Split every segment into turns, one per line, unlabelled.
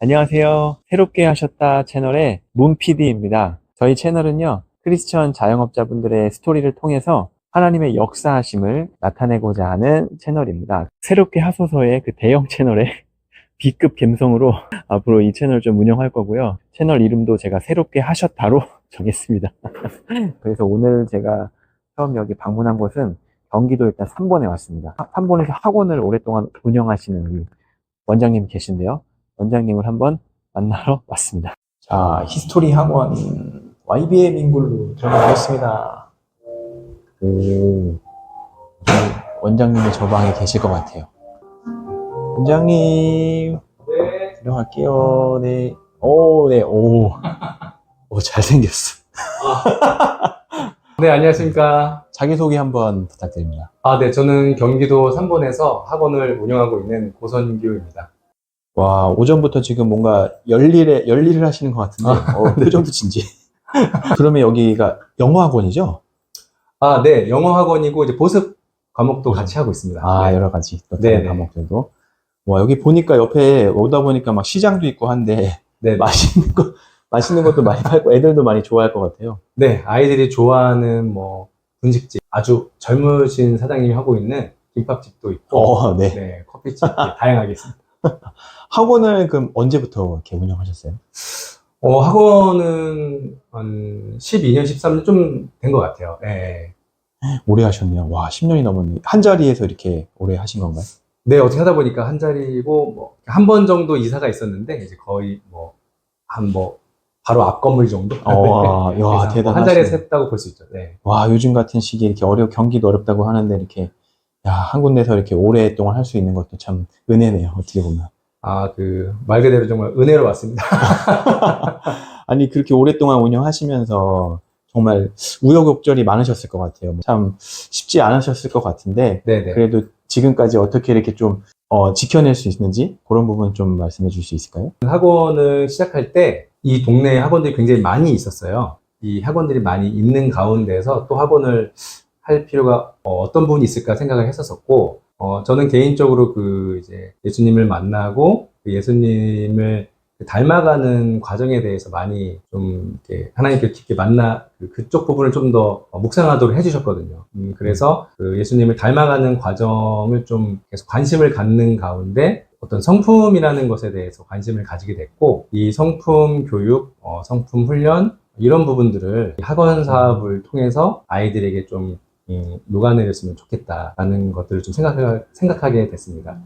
안녕하세요. 새롭게 하셨다 채널의 문PD입니다. 저희 채널은요, 크리스천 자영업자분들의 스토리를 통해서 하나님의 역사하심을 나타내고자 하는 채널입니다. 새롭게 하소서의 그 대형 채널의 B급 감성으로 앞으로 이 채널 좀 운영할 거고요. 채널 이름도 제가 새롭게 하셨다로 정했습니다. 그래서 오늘 제가 처음 여기 방문한 곳은 경기도 일단 삼본에 왔습니다. 삼본에서 학원을 오랫동안 운영하시는 이 원장님 계신데요. 원장님을 한번 만나러 왔습니다. 자, 히스토리 학원 YBM 인굴로 들어가겠습니다. 원장님이 저 방에 계실 것 같아요. 원장님,
네.
들어갈게요. 네. 오, 네, 오. 오, 잘생겼어.
네, 안녕하십니까.
자기소개 한번 부탁드립니다.
네, 저는 경기도 삼본에서 학원을 운영하고 있는 고선규입니다.
와, 오전부터 지금 뭔가 열일을 하시는 것 같은데,
네.
표정도 진지해. 그러면 여기가 영어 학원이죠?
네, 영어 학원이고, 이제 보습 과목도 같이 하고 있습니다. 네.
여러 가지 또 다른
네네.
과목들도. 와, 여기 보니까 옆에 오다 보니까 막 시장도 있고 한데,
네.
맛있는 것도 많이 팔고 애들도 많이 좋아할 것 같아요.
네, 아이들이 좋아하는 분식집, 아주 젊으신 사장님이 하고 있는 김밥집도 있고,
네.
네, 커피집 다양하게 있습니다.
학원을 그럼 언제부터 이렇게 운영하셨어요?
학원은 한 12년, 13년 좀 된 것 같아요. 네.
오래 하셨네요. 와, 10년이 넘었네. 한 자리에서 이렇게 오래 하신 건가요?
네, 어떻게 하다 보니까 한 자리고, 한 번 정도 이사가 있었는데, 이제 거의 바로 앞 건물 정도?
야, 대단하시네.
한 자리에서 했다고 볼 수 있죠. 네.
와, 요즘 같은 시기에 이렇게 경기도 어렵다고 하는데 이렇게, 한 군데서 이렇게 오랫동안 할 수 있는 것도 참 은혜네요. 어떻게 보면.
말 그대로 정말 은혜로 왔습니다.
아니, 그렇게 오랫동안 운영하시면서 정말 우여곡절이 많으셨을 것 같아요. 참 쉽지 않으셨을 것 같은데,
네네.
그래도 지금까지 어떻게 이렇게 좀 지켜낼 수 있는지 그런 부분 좀 말씀해 줄 수 있을까요?
학원을 시작할 때 이 동네에 학원들이 굉장히 많이 있었어요. 이 학원들이 많이 있는 가운데서 또 학원을 할 필요가 어떤 부분이 있을까 생각을 했었었고, 저는 개인적으로 이제 예수님을 만나고 그 예수님을 닮아가는 과정에 대해서 많이 좀 이렇게 하나님께 깊게 그쪽 부분을 좀 더 묵상하도록 해주셨거든요. 그래서 그 예수님을 닮아가는 과정을 좀 계속 관심을 갖는 가운데 어떤 성품이라는 것에 대해서 관심을 가지게 됐고, 이 성품 교육, 성품 훈련 이런 부분들을 학원 사업을 통해서 아이들에게 좀 녹아내렸으면 좋겠다라는 것들을 좀 생각하게 됐습니다.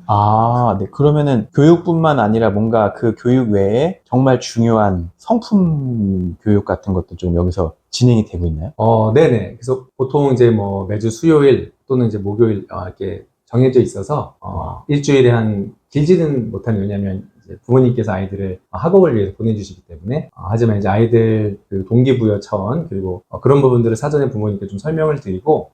네. 그러면은 교육뿐만 아니라 뭔가 그 교육 외에 정말 중요한 성품 교육 같은 것도 좀 여기서 진행이 되고 있나요?
네네. 그래서 보통 이제 매주 수요일 또는 이제 목요일 이렇게 정해져 있어서 일주일에 길지는 못하면, 왜냐면 이제 부모님께서 아이들을 학업을 위해서 보내주시기 때문에, 하지만 이제 아이들 그 동기부여 차원, 그리고 그런 부분들을 사전에 부모님께 좀 설명을 드리고,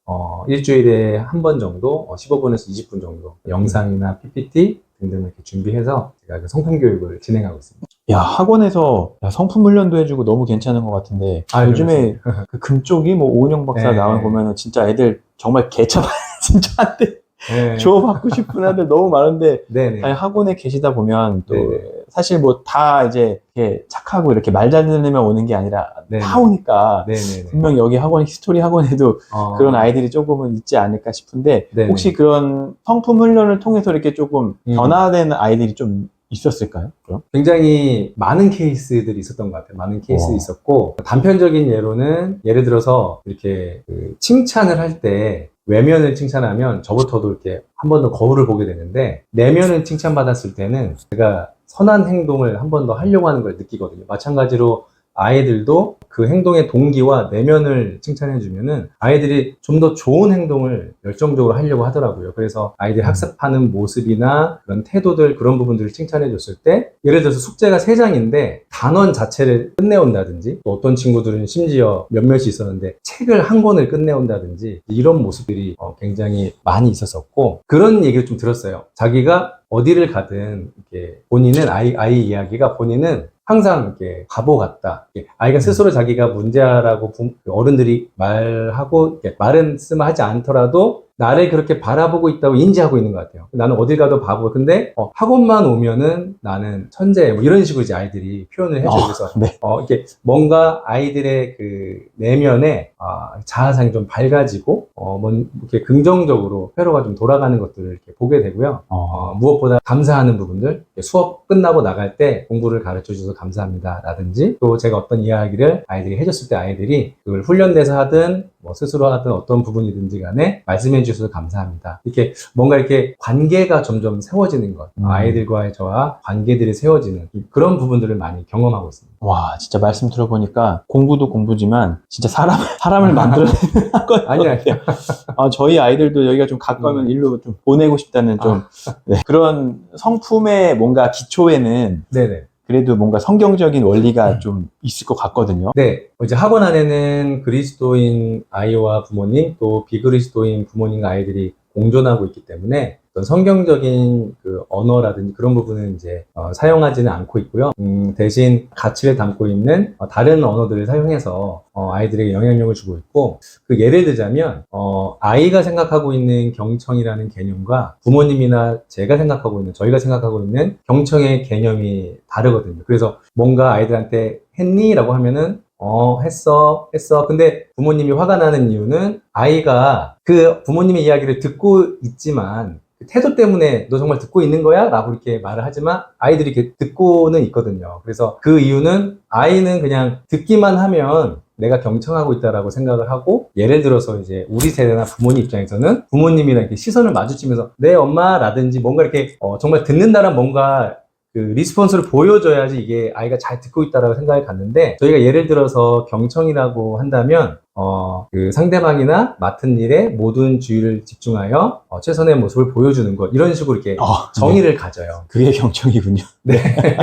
일주일에 한 번 정도 15분에서 20분 정도 영상이나 PPT 등등을 이렇게 준비해서 제가 그 성품 교육을 진행하고 있습니다.
학원에서 성품 훈련도 해주고 너무 괜찮은 것 같은데, 요즘에 그 금쪽이 오은영 박사
네.
나오는 거 보면은 진짜 애들 정말 개차반 진짜 한테
네.
주워받고 싶은 애들 너무 많은데,
네네.
아니, 학원에 계시다 보면 또
네네.
사실 다 이제 이렇게 착하고 이렇게 말 잘 들으면 오는 게 아니라
네네.
다 오니까
네네네.
분명 여기 히스토리 학원에도 그런 아이들이 조금은 있지 않을까 싶은데,
네네.
혹시 그런 성품 훈련을 통해서 이렇게 조금 변화되는 아이들이 좀 있었을까요? 그럼?
굉장히 많은 케이스들이 있었던 것 같아요. 많은 케이스들이 있었고, 단편적인 예로는 예를 들어서 이렇게 칭찬을 할 때 외면을 칭찬하면 저부터도 이렇게 한 번 더 거울을 보게 되는데, 내면을 칭찬받았을 때는 제가 선한 행동을 한 번 더 하려고 하는 걸 느끼거든요. 마찬가지로 아이들도 그 행동의 동기와 내면을 칭찬해주면은 아이들이 좀 더 좋은 행동을 열정적으로 하려고 하더라고요. 그래서 아이들이 학습하는 모습이나 그런 태도들, 그런 부분들을 칭찬해줬을 때, 예를 들어서 숙제가 3장인데 단원 자체를 끝내온다든지, 또 어떤 친구들은 심지어 몇몇이 있었는데 책을 한 권을 끝내온다든지, 이런 모습들이 굉장히 많이 있었었고, 그런 얘기를 좀 들었어요. 자기가 어디를 가든 이렇게 본인은 아이 이야기가, 본인은 항상 이렇게 바보 같다. 아이가 스스로 자기가 문제라고 어른들이 말하고 말은 쓰면 하지 않더라도 나를 그렇게 바라보고 있다고 인지하고 있는 것 같아요. 나는 어딜 가도 바보. 근데 학원만 오면은 나는 천재. 뭐 이런 식으로 이제 아이들이 표현을 해줘요. 그래서
네.
이렇게 뭔가 아이들의 그 내면에 자아상이 좀 밝아지고 이렇게 긍정적으로 회로가 좀 돌아가는 것들을 이렇게 보게 되고요. 무엇보다 감사하는 부분들, 수업 끝나고 나갈 때 공부를 가르쳐 주셔서 감사합니다 라든지, 또 제가 어떤 이야기를 아이들이 해줬을 때 아이들이 그걸 훈련돼서 하든 뭐 스스로 하든 어떤 부분이든지 간에 말씀해 주셔서 감사합니다. 이렇게 뭔가 이렇게 관계가 점점 세워지는 것, 아이들과의 저와 관계들이 세워지는 그런 부분들을 많이 경험하고 있습니다.
와, 진짜 말씀 들어보니까 공부도 공부지만 진짜 사람을 만들어내는 건
아니야.
저희 아이들도 여기가 좀 가까우면 일로 좀 보내고 싶다는 좀 네, 그런 성품의 뭔가 기초에는
네네.
그래도 뭔가 성경적인 원리가 좀 있을 것 같거든요.
네. 이제 학원 안에는 그리스도인 아이와 부모님, 또 비그리스도인 부모님과 아이들이 공존하고 있기 때문에 어떤 성경적인 그 언어라든지 그런 부분은 이제 사용하지는 않고 있고요. 대신 가치를 담고 있는 다른 언어들을 사용해서 아이들에게 영향력을 주고 있고, 그 예를 들자면 아이가 생각하고 있는 경청이라는 개념과 부모님이나 제가 생각하고 있는, 저희가 생각하고 있는 경청의 개념이 다르거든요. 그래서 뭔가 아이들한테 했니? 라고 하면은 했어. 근데 부모님이 화가 나는 이유는 아이가 그 부모님의 이야기를 듣고 있지만 그 태도 때문에 너 정말 듣고 있는 거야? 라고 이렇게 말을 하지만 아이들이 이렇게 듣고는 있거든요. 그래서 그 이유는 아이는 그냥 듣기만 하면 내가 경청하고 있다라고 생각을 하고, 예를 들어서 이제 우리 세대나 부모님 입장에서는 부모님이랑 이렇게 시선을 마주치면서 네 엄마라든지 뭔가 이렇게 정말 듣는다는 뭔가 그 리스폰스를 보여줘야지 이게 아이가 잘 듣고 있다라고 생각이 갔는데, 저희가 예를 들어서 경청이라고 한다면 그 상대방이나 맡은 일에 모든 주의를 집중하여 최선의 모습을 보여주는 것, 이런 식으로 이렇게 정의를 가져요.
그게 경청이군요.
네.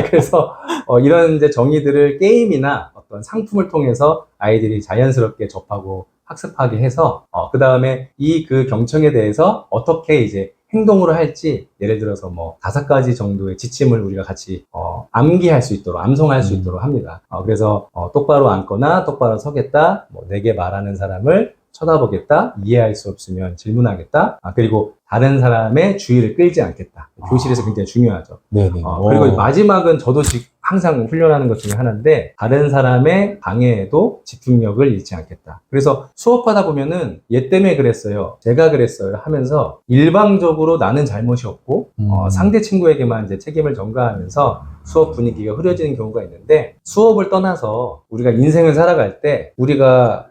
그래서 이런 이제 정의들을 게임이나 어떤 상품을 통해서 아이들이 자연스럽게 접하고 학습하게 해서 그 다음에 이 그 경청에 대해서 어떻게 이제 행동으로 할지, 예를 들어서 뭐 5가지 정도의 지침을 우리가 같이 암기할 수 있도록, 암송할 수 있도록 합니다. 그래서 똑바로 앉거나 똑바로 서겠다, 뭐 내게 말하는 사람을 쳐다보겠다, 이해할 수 없으면 질문하겠다, 그리고 다른 사람의 주의를 끌지 않겠다. 교실에서 굉장히 중요하죠.
네네.
그리고 마지막은 저도 항상 훈련하는 것 중에 하나인데, 다른 사람의 방해에도 집중력을 잃지 않겠다. 그래서 수업하다 보면은 얘 때문에 그랬어요, 제가 그랬어요 하면서 일방적으로 나는 잘못이 없고 상대 친구에게만 이제 책임을 전가하면서 수업 분위기가 흐려지는 경우가 있는데, 수업을 떠나서 우리가 인생을 살아갈 때 우리가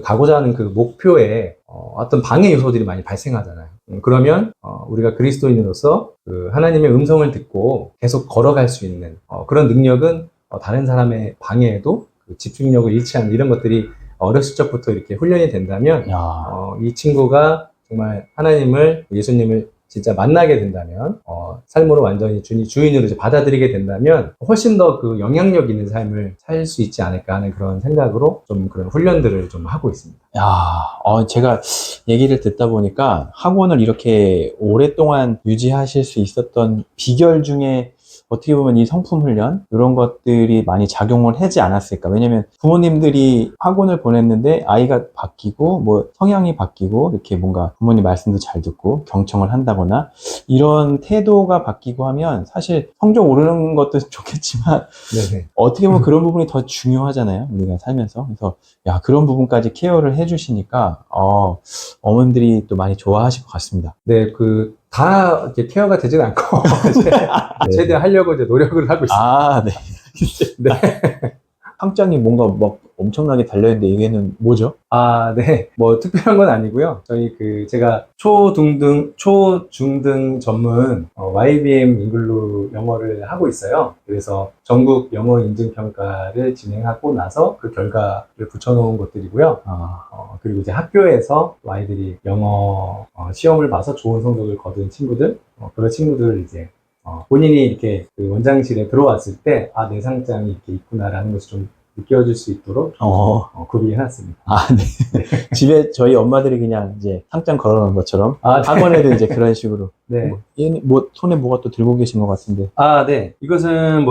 가고자 하는 그 목표에 어떤 방해 요소들이 많이 발생하잖아요. 그러면 우리가 그리스도인으로서 그 하나님의 음성을 듣고 계속 걸어갈 수 있는 그런 능력은 다른 사람의 방해에도 그 집중력을 잃지 않는 이런 것들이 어렸을 적부터 이렇게 훈련이 된다면 이 친구가 정말 하나님을, 예수님을 진짜 만나게 된다면, 삶으로 완전히 주인으로 이제 받아들이게 된다면 훨씬 더 그 영향력 있는 삶을 살 수 있지 않을까 하는 그런 생각으로 좀 그런 훈련들을 좀 하고 있습니다.
제가 얘기를 듣다 보니까 학원을 이렇게 오랫동안 유지하실 수 있었던 비결 중에 어떻게 보면 이 성품 훈련 이런 것들이 많이 작용을 하지 않았을까. 왜냐면 부모님들이 학원을 보냈는데 아이가 바뀌고 뭐 성향이 바뀌고 이렇게 뭔가 부모님 말씀도 잘 듣고 경청을 한다거나 이런 태도가 바뀌고 하면 사실 성적 오르는 것도 좋겠지만
네네.
어떻게 보면 그런 부분이 더 중요하잖아요, 우리가 살면서. 그래서 그런 부분까지 케어를 해주시니까 어머님들이 또 많이 좋아하실 것 같습니다.
네, 다 이렇게 케어가 되진 않고 최대한 하려고 이제 노력을 하고 있습니다.
네.
네.
상장이 뭔가 막 엄청나게 달려있는데 이게는 뭐죠?
네. 뭐 특별한 건 아니고요. 저희 제가 초중등 전문 YBM 잉글루 영어를 하고 있어요. 그래서 전국 영어 인증평가를 진행하고 나서 그 결과를 붙여놓은 것들이고요. 그리고 이제 학교에서 아이들이 영어 시험을 봐서 좋은 성적을 거둔 친구들, 그런 친구들을 이제 본인이 이렇게 그 원장실에 들어왔을 때, 내 상장이 이렇게 있구나라는 것을 좀 느껴질 수 있도록 구비해놨습니다.
네. 집에 저희 엄마들이 그냥 이제 상장 걸어놓은 것처럼
네.
학원에도 이제 그런 식으로.
네.
얘는 손에 뭐가 또 들고 계신 것 같은데.
네. 이것은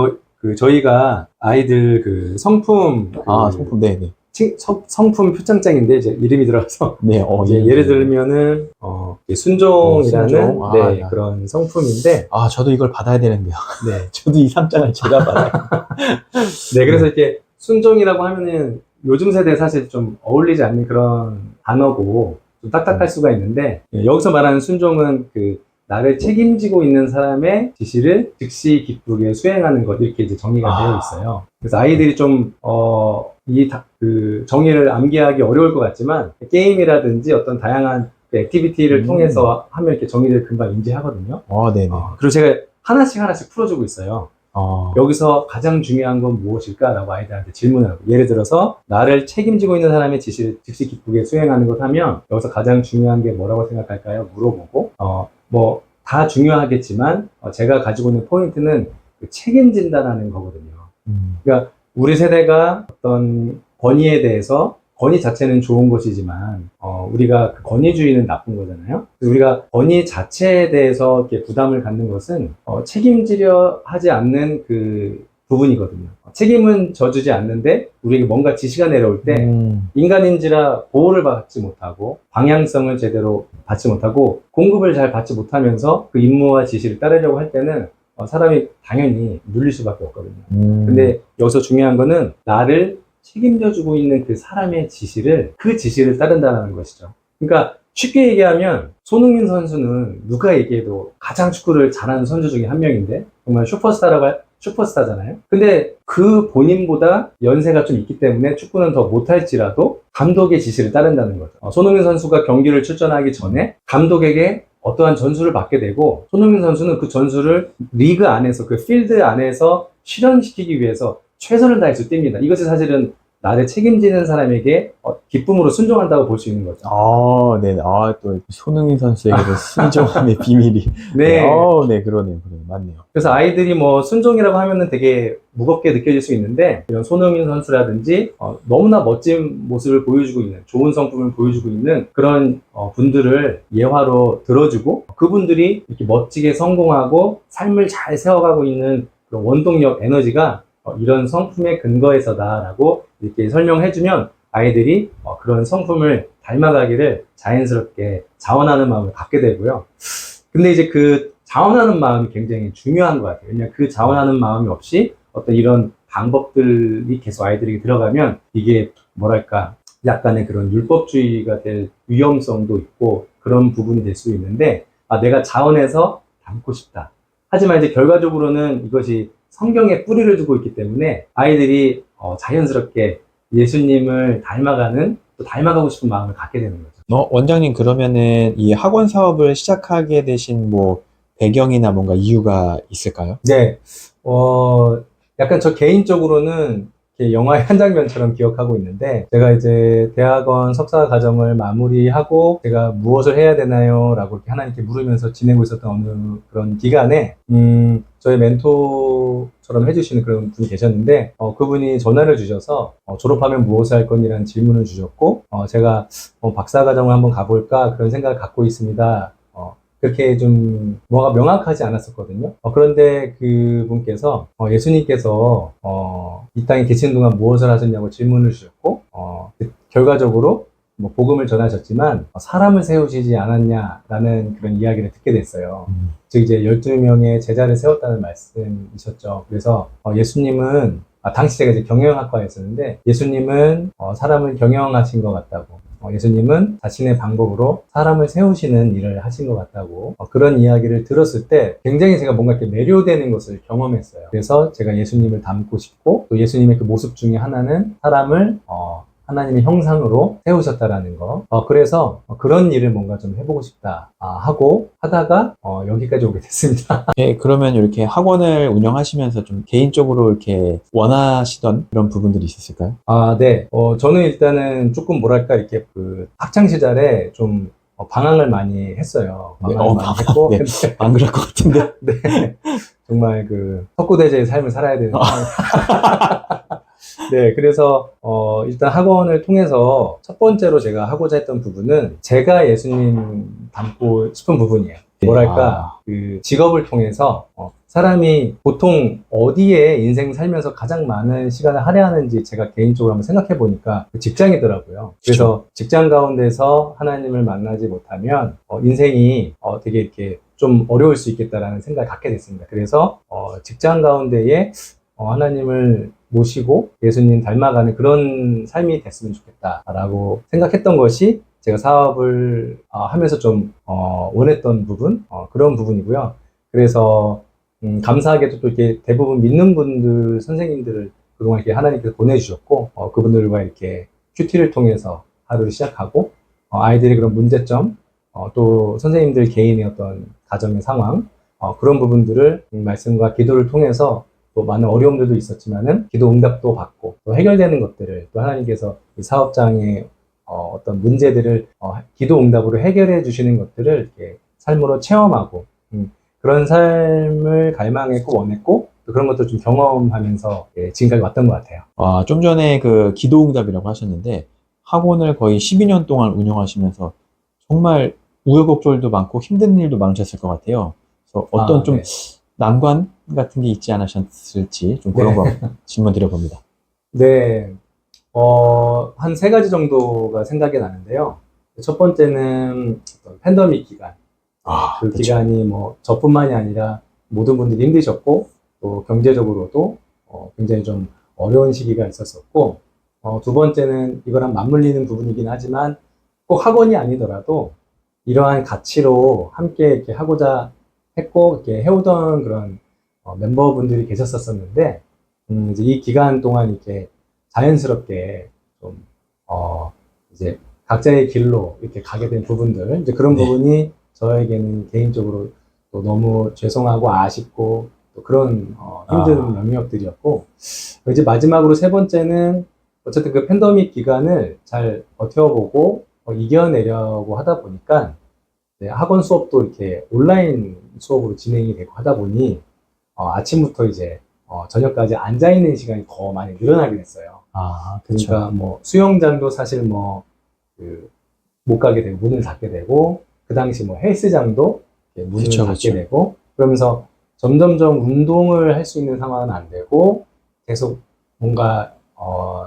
저희가 아이들 성품.
성품, 네네.
성품 표창장인데 이제 이름이 들어가서
네,
이제 예를 들면은 순종이라는
순종.
네,
아,
그런 성품인데
아, 저도 이걸 받아야 되는데요.
네.
저도 이 3장을 제가 받아요.
네, 그래서 이렇게 순종이라고 하면은 요즘 세대에 사실 좀 어울리지 않는 그런 단어고 좀 딱딱할 수가 있는데 여기서 말하는 순종은 그 나를 책임지고 있는 사람의 지시를 즉시 기쁘게 수행하는 것 이렇게 이제 정의가 되어 있어요. 그래서 아이들이 좀 그 정의를 암기하기 어려울 것 같지만 게임이라든지 어떤 다양한 그 액티비티를 통해서 하면 이렇게 정의를 금방 인지하거든요.
네네.
그리고 제가 하나씩 풀어주고 있어요. 여기서 가장 중요한 건 무엇일까라고 아이들한테 질문을 하고 예를 들어서 나를 책임지고 있는 사람의 지시를 즉시 기쁘게 수행하는 것 하면 여기서 가장 중요한 게 뭐라고 생각할까요? 물어보고 뭐 다 중요하겠지만 제가 가지고 있는 포인트는 그 책임진다라는 거거든요. 그러니까 우리 세대가 어떤 권위에 대해서 권위 자체는 좋은 것이지만 우리가 그 권위주의는 나쁜 거잖아요. 우리가 권위 자체에 대해서 이렇게 부담을 갖는 것은 책임지려 하지 않는 그 부분이거든요. 책임은 져주지 않는데 우리에게 뭔가 지시가 내려올 때 인간인지라 보호를 받지 못하고 방향성을 제대로 받지 못하고 공급을 잘 받지 못하면서 그 임무와 지시를 따르려고 할 때는 사람이 당연히 눌릴 수밖에 없거든요. 근데 여기서 중요한 거는 나를 책임져주고 있는 그 사람의 지시를 그 지시를 따른다는 것이죠. 그러니까 쉽게 얘기하면 손흥민 선수는 누가 얘기해도 가장 축구를 잘하는 선수 중에 한 명인데 정말 슈퍼스타잖아요. 근데 그 본인보다 연세가 좀 있기 때문에 축구는 더 못할지라도 감독의 지시를 따른다는 거죠. 손흥민 선수가 경기를 출전하기 전에 감독에게 어떠한 전술을 받게 되고 손흥민 선수는 그 전술을 리그 안에서 그 필드 안에서 실현시키기 위해서 최선을 다해서 뜁니다. 이것이 사실은 나를 책임지는 사람에게 기쁨으로 순종한다고 볼 수 있는 거죠.
네. 또 손흥민 선수에게도 순종함의 비밀이.
네.
네, 그러네요. 맞네요.
그래서 아이들이 뭐 순종이라고 하면은 되게 무겁게 느껴질 수 있는데 이런 손흥민 선수라든지 너무나 멋진 모습을 보여주고 있는 좋은 성품을 보여주고 있는 그런 분들을 예화로 들어주고 그분들이 이렇게 멋지게 성공하고 삶을 잘 세워가고 있는 그런 원동력 에너지가 이런 성품의 근거에서다라고 이렇게 설명해주면 아이들이 그런 성품을 닮아가기를 자연스럽게 자원하는 마음을 갖게 되고요. 근데 이제 그 자원하는 마음이 굉장히 중요한 것 같아요. 왜냐하면 그 자원하는 마음이 없이 어떤 이런 방법들이 계속 아이들에게 들어가면 이게 뭐랄까 약간의 그런 율법주의가 될 위험성도 있고 그런 부분이 될 수 있는데 내가 자원해서 닮고 싶다. 하지만 이제 결과적으로는 이것이 성경에 뿌리를 두고 있기 때문에 아이들이 자연스럽게 예수님을 닮아가는 또 닮아가고 싶은 마음을 갖게 되는 거죠.
원장님, 그러면은 이 학원 사업을 시작하게 되신 뭐 배경이나 뭔가 이유가 있을까요?
네, 약간 저 개인적으로는 이렇게 영화의 한 장면처럼 기억하고 있는데 제가 이제 대학원 석사 과정을 마무리하고 제가 무엇을 해야 되나요? 라고 이렇게 하나님께 물으면서 지내고 있었던 어느 그런 기간에 저의 멘토처럼 해주시는 그런 분이 계셨는데 그분이 전화를 주셔서 졸업하면 무엇을 할 거니라는 질문을 주셨고 제가 박사 과정을 한번 가볼까 그런 생각을 갖고 있습니다. 그렇게 좀 뭐가 명확하지 않았었거든요. 그런데 그분께서 예수님께서 이 땅에 계시는 동안 무엇을 하셨냐고 질문을 주셨고 결과적으로 뭐 복음을 전하셨지만 사람을 세우시지 않았냐라는 그런 이야기를 듣게 됐어요. 즉 이제 12명의 제자를 세웠다는 말씀이셨죠. 그래서 예수님은 당시 제가 이제 경영학과였었는데 예수님은 사람을 경영하신 것 같다고 예수님은 자신의 방법으로 사람을 세우시는 일을 하신 것 같다고 그런 이야기를 들었을 때 굉장히 제가 뭔가 이렇게 매료되는 것을 경험했어요. 그래서 제가 예수님을 닮고 싶고 또 예수님의 그 모습 중에 하나는 사람을 하나님의 형상으로 세우셨다라는 거. 그래서 그런 일을 뭔가 좀 해보고 싶다 하고 하다가 여기까지 오게 됐습니다.
네, 그러면 이렇게 학원을 운영하시면서 좀 개인적으로 이렇게 원하시던 그런 부분들이 있으실까요?
네. 저는 일단은 조금 뭐랄까 이렇게 그 학창 시절에 좀 방황을 많이 했어요. 방황을 많이 했고
네, 안 그럴 것 같은데.
네. 정말 그 석고대죄의 삶을 살아야 되는 네, 그래서 일단 학원을 통해서 첫 번째로 제가 하고자 했던 부분은 제가 예수님 닮고 싶은 부분이에요. 뭐랄까 그 직업을 통해서 사람이 보통 어디에 인생 살면서 가장 많은 시간을 할애하는지 제가 개인적으로 한번 생각해 보니까 직장이더라고요. 그래서 직장 가운데서 하나님을 만나지 못하면 인생이 되게 이렇게 좀 어려울 수 있겠다라는 생각을 갖게 됐습니다. 그래서 직장 가운데에 하나님을 모시고 예수님 닮아가는 그런 삶이 됐으면 좋겠다라고 생각했던 것이 제가 사업을 하면서 좀 원했던 부분, 그런 부분이고요. 그래서 감사하게도 또 이렇게 대부분 믿는 분들, 선생님들을 그동안 이렇게 하나님께서 보내주셨고, 그분들과 이렇게 큐티를 통해서 하루를 시작하고, 아이들의 그런 문제점, 또 선생님들 개인의 어떤 가정의 상황, 그런 부분들을 말씀과 기도를 통해서 또 많은 어려움들도 있었지만은 기도 응답도 받고 또 해결되는 것들을 또 하나님께서 이 사업장의 어떤 문제들을 기도 응답으로 해결해 주시는 것들을 이렇게 삶으로 체험하고 그런 삶을 갈망했고 원했고 또 그런 것도 좀 경험하면서 지금까지 왔던 것 같아요.
좀 전에 그 기도응답이라고 하셨는데 학원을 거의 12년 동안 운영하시면서 정말 우여곡절도 많고 힘든 일도 많으셨을 것 같아요. 그래서 어떤 좀
네.
난관 같은 게 있지 않으셨을지 좀 그런 거 질문 드려봅니다.
네. 한 세 가지 정도가 생각이 나는데요. 첫 번째는 어떤 팬데믹 기간. 그
그쵸.
기간이 뭐 저뿐만이 아니라 모든 분들이 힘드셨고 또 경제적으로도 굉장히 좀 어려운 시기가 있었었고 두 번째는 이거랑 맞물리는 부분이긴 하지만 꼭 학원이 아니더라도 이러한 가치로 함께 이렇게 하고자 했고 이렇게 해오던 그런 멤버분들이 계셨었는데 이제 이 기간 동안 이렇게 자연스럽게 좀 이제 각자의 길로 이렇게 가게 된 부분들 이제 그런
네.
부분이 저에게는 개인적으로 또 너무 죄송하고 아쉽고 또 그런 힘든 영역들이었고 이제 마지막으로 세 번째는 어쨌든 그 팬데믹 기간을 잘 버텨보고 이겨내려고 하다 보니까 네, 학원 수업도 이렇게 온라인 수업으로 진행이 되고 하다 보니 아침부터 이제 저녁까지 앉아 있는 시간이 더 많이 늘어나게 됐어요.
그쵸.
그러니까 뭐 수영장도 사실 뭐 못 가게 되고 문을 닫게 되고 그 당시 뭐 헬스장도 이렇게 문을
그쵸,
닫게
그쵸.
되고 그러면서 점점점 운동을 할 수 있는 상황은 안 되고 계속 뭔가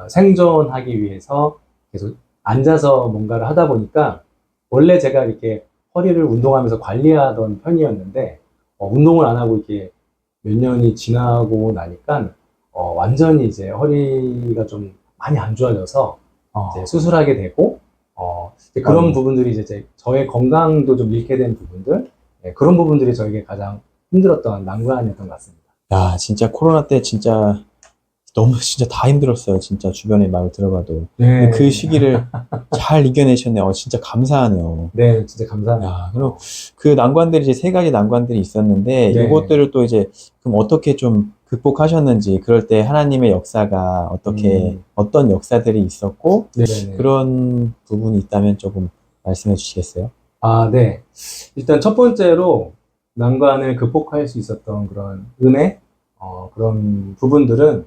생존하기 위해서 계속 앉아서 뭔가를 하다 보니까 원래 제가 이렇게 허리를 운동하면서 관리하던 편이었는데 운동을 안 하고 이렇게 몇 년이 지나고 나니까 완전히 이제 허리가 좀 많이 안 좋아져서 이제 수술하게 되고 이제 그런 부분들이 이제 저의 건강도 좀 잃게 된 부분들 그런 부분들이 저에게 가장 힘들었던 난관이었던 것 같습니다.
야, 진짜 코로나 때 진짜 너무 진짜 다 힘들었어요. 진짜 주변의 말을 들어봐도. 근데 그 시기를 잘 이겨내셨네요. 진짜 감사하네요.
네, 진짜 감사합니다.
야, 그럼 그 난관들이 이제 세 가지 난관들이 있었는데
네.
이것들을 또 이제 그럼 어떻게 좀 극복하셨는지 그럴 때 하나님의 역사가 어떻게 어떤 역사들이 있었고
네네네.
그런 부분이 있다면 조금 말씀해 주시겠어요?
네. 일단 첫 번째로 난관을 극복할 수 있었던 그런 은혜, 그런 부분들은,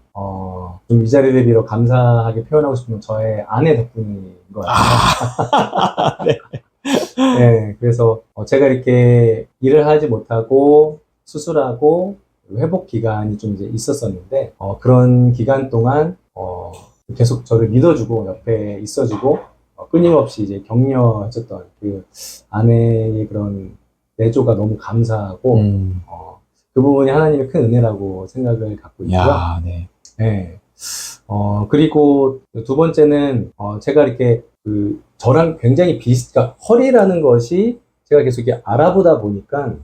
좀 이 자리를 빌어 감사하게 표현하고 싶은 건 저의 아내 덕분인 것 같아요.
네.
네, 그래서 제가 이렇게 일을 하지 못하고 수술하고 회복 기간이 좀 이제 있었었는데, 그런 기간 동안, 계속 저를 믿어주고 옆에 있어주고, 끊임없이 이제 격려해줬던 그 아내의 그런 내조가 너무 감사하고, 그 부분이 하나님의 큰 은혜라고 생각을 갖고 있고요.
야, 네.
네. 그리고 두 번째는, 제가 이렇게 저랑 굉장히 그러니까 허리라는 것이 제가 계속 이렇게 알아보다 보니까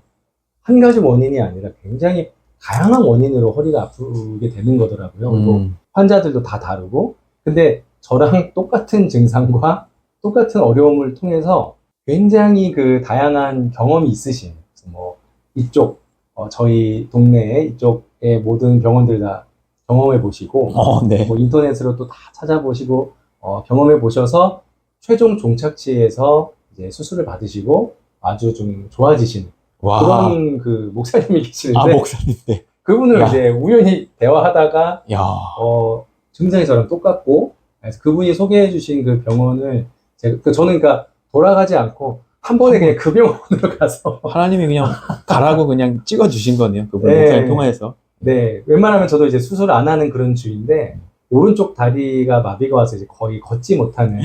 한 가지 원인이 아니라 굉장히 다양한 원인으로 허리가 아프게 되는 거더라고요. 또 환자들도 다 다르고. 근데 저랑 똑같은 증상과 똑같은 어려움을 통해서 굉장히 그 다양한 경험이 있으신, 뭐, 이쪽, 저희 동네에 이쪽의 모든 병원들 다 경험해 보시고,
네.
뭐 인터넷으로 또 다 찾아보시고, 경험해 보셔서 최종 종착지에서 이제 수술을 받으시고 아주 좀 좋아지시는
와.
그런 그 목사님이 계시는데,
목사님인데.
그분을
야.
이제 우연히 대화하다가,
야.
증상이 저랑 똑같고, 그래서 그분이 소개해 주신 그 병원을 저는 그러니까 돌아가지 않고 한 번에 그냥 그 병원으로 가서
하나님이 그냥 가라고 그냥 찍어주신 거네요. 그분
네.
목사님 통해서.
네, 웬만하면 저도 이제 수술 안 하는 그런 주의인데 오른쪽 다리가 마비가 와서 이제 거의 걷지 못하는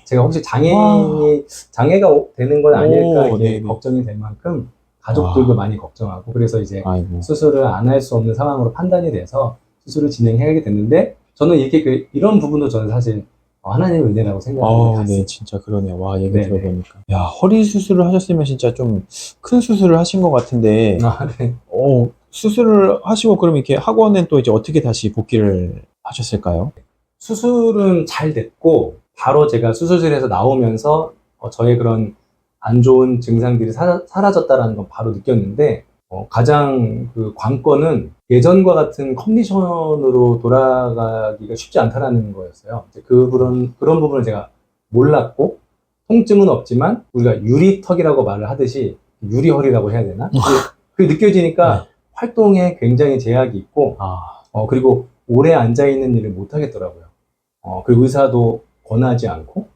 제가 혹시 장애가 되는 건 아닐까
오,
이게
네네.
걱정이 될 만큼 가족들도
와.
많이 걱정하고 그래서 이제
아이고.
수술을 안 할 수 없는 상황으로 판단이 돼서 수술을 진행하게 됐는데 저는 이렇게 이런 부분도 저는 사실 하나님의 은혜라고 생각합니다.
네, 진짜 그러네요. 와, 얘기
네네.
들어보니까. 야, 허리 수술을 하셨으면 진짜 좀 큰 수술을 하신 것 같은데,
네.
수술을 하시고 그럼 이렇게 학원은 또 이제 어떻게 다시 복귀를 하셨을까요?
수술은 잘 됐고 바로 제가 수술실에서 나오면서 저의 그런 안 좋은 증상들이 사라졌다라는 건 바로 느꼈는데 가장 그 관건은 예전과 같은 컨디션으로 돌아가기가 쉽지 않다라는 거였어요. 이제 그런 부분을 제가 몰랐고 통증은 없지만 우리가 유리턱이라고 말을 하듯이 유리허리라고 해야 되나? 그게 느껴지니까
네.
활동에 굉장히 제약이 있고
아,
그리고 오래 앉아있는 일을 못 하겠더라고요. 그리고 의사도 권하지 않고,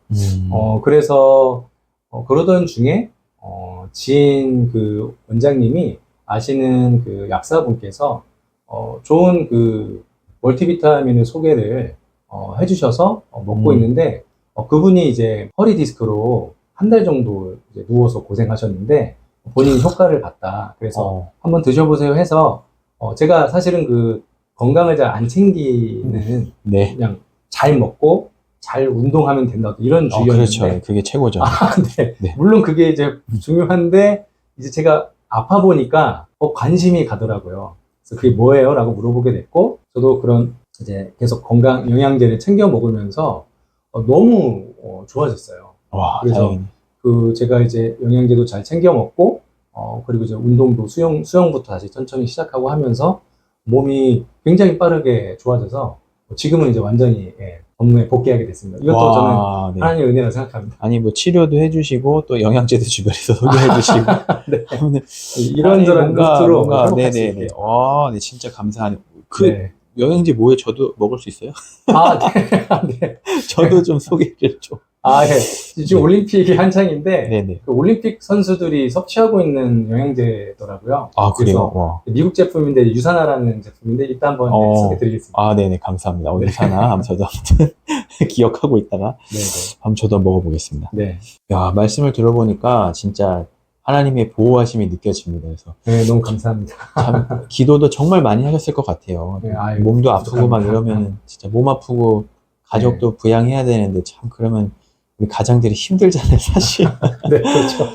그래서, 그러던 중에, 지인 그 원장님이 아시는 그 약사분께서, 좋은 그 멀티비타민을 소개를, 해주셔서 먹고 있는데, 그분이 이제 허리 디스크로 한 달 정도 이제 누워서 고생하셨는데, 본인이 효과를 봤다. 그래서 한번 드셔보세요 해서, 제가 사실은 그 건강을 잘 안 챙기는
네.
그냥 잘 먹고 잘 운동하면 된다 이런 주의였는데
그렇죠. 그게 최고죠.
네.
네.
물론 그게 이제 중요한데 이제 제가 아파 보니까 관심이 가더라고요. 그래서 그게 뭐예요? 라고 물어보게 됐고 저도 그런 이제 계속 건강 영양제를 챙겨 먹으면서 너무 좋아졌어요.
와,
그래서
다행이네.
그 제가 이제 영양제도 잘 챙겨 먹고 그리고 이제 운동도 수영부터 다시 천천히 시작하고 하면서 몸이 굉장히 빠르게 좋아져서 지금은 이제 완전히 업무에 복귀하게 됐습니다. 이것도 저는
네.
하나님의 은혜라고 생각합니다.
아니, 뭐, 치료도 해주시고, 또 영양제도 주변에서 소개해주시고.
네.
하면은
이런저런 루트로 회복할 수
네네네.
있게.
네, 진짜 감사하네요. 그
네.
영양제 뭐예요? 저도 먹을 수 있어요?
네. 네.
저도 좀 소개를 좀.
네. 지금
네.
올림픽이 한창인데,
네네.
그 올림픽 선수들이 섭취하고 있는 영양제더라고요.
그래요?
그래서
와.
미국 제품인데, 유산화라는 제품인데, 이따 한번 소개드리겠습니다.
네네. 감사합니다. 어디
네.
사나? 한번 저도 아무튼 기억하고 있다가
네네.
한번 저도 먹어보겠습니다.
네.
야, 말씀을 들어보니까 진짜 하나님의 보호하심이 느껴집니다. 그래서
네, 너무 감사합니다.
참 기도도 정말 많이 하셨을 것 같아요.
네,
몸도 아프고 막
감사합니다.
이러면 진짜 몸 아프고 가족도 부양해야 되는데 참 그러면 우리 가장들이 힘들잖아요, 사실.
네, 그렇죠.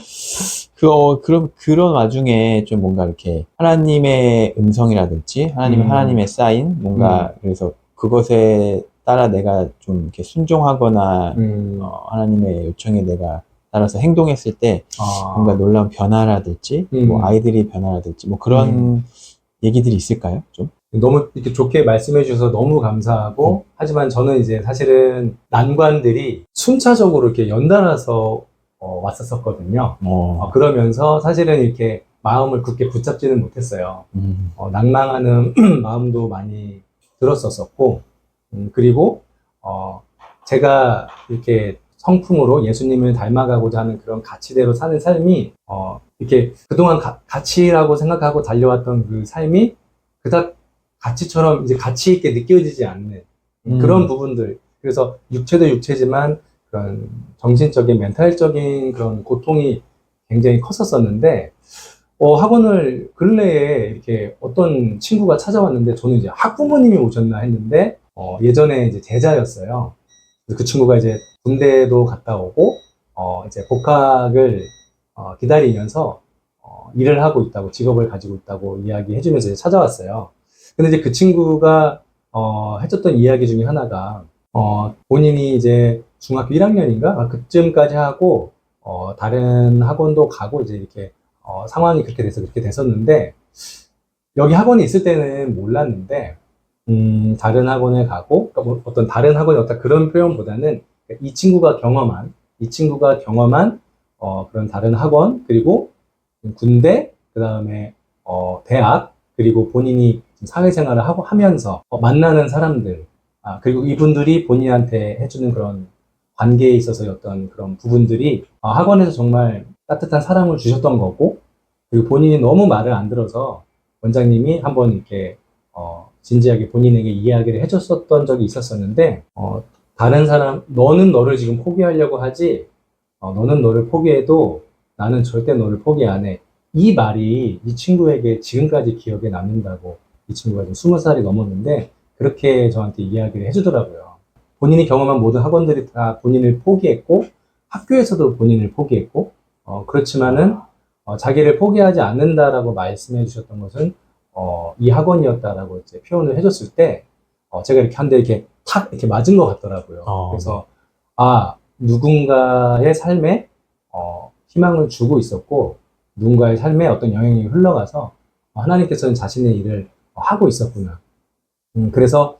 그럼 그런 와중에 좀 뭔가 이렇게 하나님의 음성이라든지 하나님의 사인 뭔가 그래서 그것에 따라 내가 좀 이렇게 순종하거나 하나님의 요청에 내가 따라서 행동했을 때 뭔가 놀라운 변화라든지 뭐 아이들이 변화라든지 뭐 그런 얘기들이 있을까요? 좀?
너무 이렇게 좋게 말씀해 주셔서 너무 감사하고 하지만 저는 이제 사실은 난관들이 순차적으로 이렇게 연달아서 왔었거든요. 그러면서 사실은 이렇게 마음을 굳게 붙잡지는 못했어요. 낭망하는 마음도 많이 들었었고 그리고 제가 이렇게 성품으로 예수님을 닮아가고자 하는 그런 가치대로 사는 삶이 이렇게 그동안 가치라고 생각하고 달려왔던 그 삶이 그닥 가치처럼 이제 가치 있게 느껴지지 않는 그런 부분들. 그래서 육체도 육체지만 그런 정신적인 멘탈적인 그런 고통이 굉장히 컸었었는데 학원을 근래에 이렇게 어떤 친구가 찾아왔는데 저는 이제 학부모님이 오셨나 했는데 예전에 이제 제자였어요. 그 친구가 이제 군대도 갔다 오고 이제 복학을 기다리면서 일을 하고 있다고 직업을 가지고 있다고 이야기해 주면서 이제 찾아왔어요. 근데 이제 그 친구가 해줬던 이야기 중에 하나가 본인이 이제 중학교 1학년인가 그쯤까지 하고 다른 학원도 가고 이제 이렇게 상황이 그렇게 돼서 그렇게 됐었는데 여기 학원이 있을 때는 몰랐는데 다른 학원에 가고 그러니까 뭐 어떤 다른 학원이 어떤 그런 표현보다는 이 친구가 경험한 그런 다른 학원 그리고 군대 그 다음에 대학 그리고 본인이 사회생활을 하면서 만나는 사람들 그리고 이분들이 본인한테 해주는 그런 관계에 있어서의 어떤 그런 부분들이 학원에서 정말 따뜻한 사랑을 주셨던 거고, 그리고 본인이 너무 말을 안 들어서 원장님이 한번 이렇게 진지하게 본인에게 이야기를 해줬었던 적이 있었었는데, 다른 사람, 너는 너를 지금 포기하려고 하지, 너는 너를 포기해도 나는 절대 너를 포기 안 해. 이 말이 이 친구에게 지금까지 기억에 남는다고. 이 친구가 지금 20살이 넘었는데 그렇게 저한테 이야기를 해주더라고요. 본인이 경험한 모든 학원들이 다 본인을 포기했고, 학교에서도 본인을 포기했고, 그렇지만은 자기를 포기하지 않는다라고 말씀해 주셨던 것은 이 학원이었다라고 이제 표현을 해줬을 때 제가 이렇게 한 대 이렇게 탁 이렇게 맞은 것 같더라고요. 그래서 누군가의 삶에 희망을 주고 있었고, 누군가의 삶에 어떤 영향이 흘러가서 하나님께서는 자신의 일을 하고 있었구나. 그래서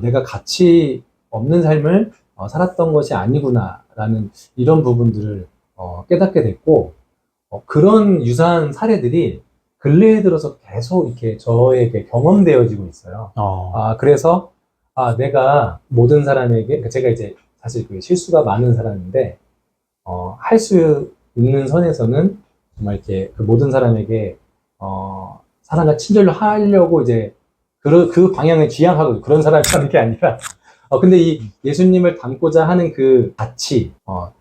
내가 가치 없는 삶을 살았던 것이 아니구나라는 이런 부분들을 깨닫게 됐고, 그런 유사한 사례들이 근래에 들어서 계속 이렇게 저에게 경험되어지고 있어요. 그래서 내가 모든 사람에게, 그러니까 제가 이제 사실 그 실수가 많은 사람인데 할 수 있는 선에서는 정말 이렇게 그 모든 사람에게 사랑과 친절로 하려고 이제 그 방향을 지향하고 그런 사람이라는 게 아니라 근데 이 예수님을 닮고자 하는 그 가치,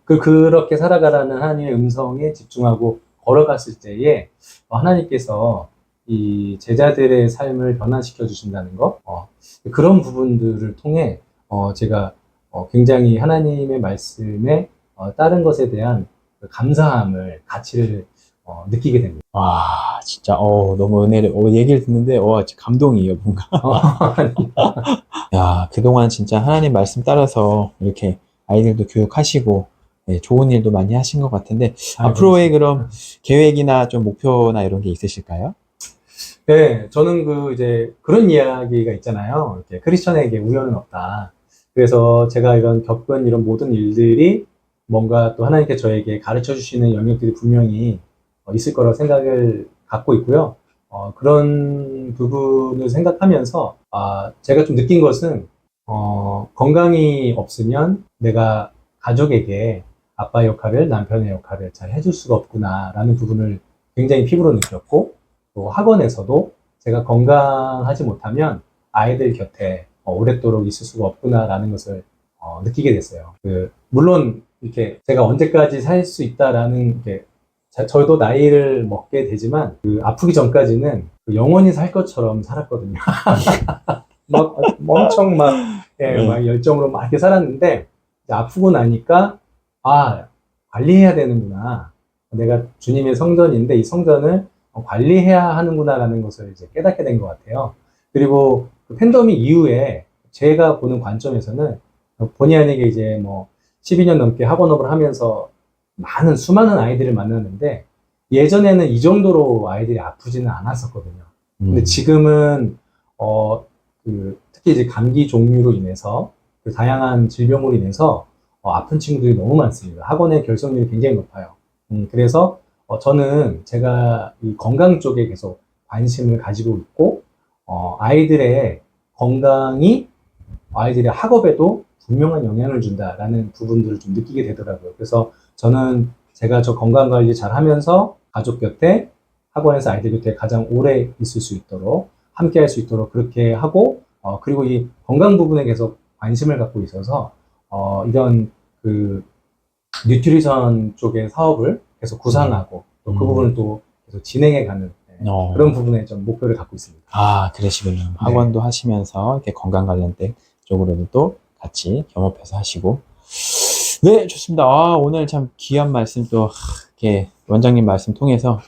그렇게 살아가라는 하나님의 음성에 집중하고 걸어갔을 때에 하나님께서 이 제자들의 삶을 변화시켜 주신다는 것, 그런 부분들을 통해 제가 굉장히 하나님의 말씀에 다른 것에 대한 그 감사함을, 가치를 느끼게 됩니다.
와, 진짜, 너무 은혜를, 얘기를 듣는데, 진짜 감동이에요, 뭔가. 야, 그동안 진짜 하나님 말씀 따라서 이렇게 아이들도 교육하시고, 네, 좋은 일도 많이 하신 것 같은데, 앞으로의 그럼 계획이나 좀 목표나 이런 게 있으실까요?
네, 저는 이제 그런 이야기가 있잖아요. 이렇게 크리스천에게 우연은 없다. 그래서 제가 겪은 이런 모든 일들이 뭔가 또 하나님께 저에게 가르쳐 주시는 영역들이 분명히 있을 거라고 생각을 갖고 있고요. 그런 부분을 생각하면서, 제가 좀 느낀 것은, 건강이 없으면 내가 가족에게 아빠 역할을, 남편의 역할을 잘 해줄 수가 없구나라는 부분을 굉장히 피부로 느꼈고, 또 학원에서도 제가 건강하지 못하면 아이들 곁에 오랫도록 있을 수가 없구나라는 것을 느끼게 됐어요. 물론 이렇게 제가 언제까지 살 수 있다라는 게, 저도 나이를 먹게 되지만 아프기 전까지는 영원히 살 것처럼 살았거든요. 막 엄청 막 열정으로 막 이렇게 살았는데, 이제 아프고 나니까 관리해야 되는구나. 내가 주님의 성전인데 이 성전을 관리해야 하는구나라는 것을 이제 깨닫게 된 것 같아요. 그리고 그 팬데믹 이후에 제가 보는 관점에서는 본의 아니게 이제 12년 넘게 학원업을 하면서 수많은 아이들을 만났는데, 예전에는 이 정도로 아이들이 아프지는 않았었거든요. 근데 지금은 특히 이제 감기 종류로 인해서, 그 다양한 질병으로 인해서 아픈 친구들이 너무 많습니다. 학원의 결석률이 굉장히 높아요. 그래서 저는 제가 이 건강 쪽에 계속 관심을 가지고 있고, 아이들의 건강이 아이들의 학업에도 분명한 영향을 준다라는 부분들을 좀 느끼게 되더라고요. 그래서 저는 제가 저 건강 관리 잘 하면서 가족 곁에, 학원에서 아이들 곁에 가장 오래 있을 수 있도록, 함께 할 수 있도록 그렇게 하고, 그리고 이 건강 부분에 계속 관심을 갖고 있어서, 이런 뉴트리션 쪽의 사업을 계속 구상하고, 또 그 부분을 또 계속 진행해가는 그런 부분에 좀 목표를 갖고 있습니다.
그러시군요. 학원도 하시면서 이렇게 건강 관련된 쪽으로도 또 같이 겸업해서 하시고. 네, 좋습니다. 오늘 참 귀한 말씀 또 이렇게 원장님 말씀 통해서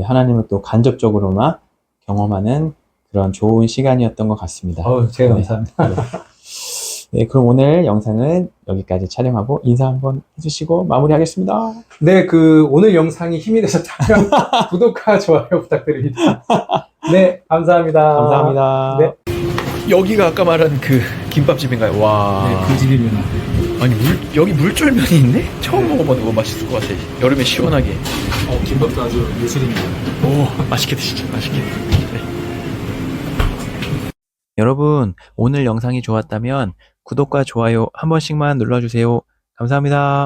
하나님을 또 간접적으로나 경험하는 그런 좋은 시간이었던 것 같습니다.
제가 감사합니다.
네, 그럼 오늘 영상은 여기까지 촬영하고 인사 한번 해주시고 마무리하겠습니다.
네, 오늘 영상이 힘이 되셨다면 구독과 좋아요 부탁드립니다. 네, 감사합니다.
감사합니다.
네.
여기가 아까 말한 그 김밥집인가요? 와.
네, 그 집이면.
아니 여기 물쫄면이 있네? 처음 먹어봐도 뭐 맛있을 것 같아. 여름에 시원하게.
김밥도 아주 예술입니다.
오, 맛있게 드시죠. 맛있게.
여러분, 오늘 영상이 좋았다면 구독과 좋아요 한 번씩만 눌러주세요. 감사합니다.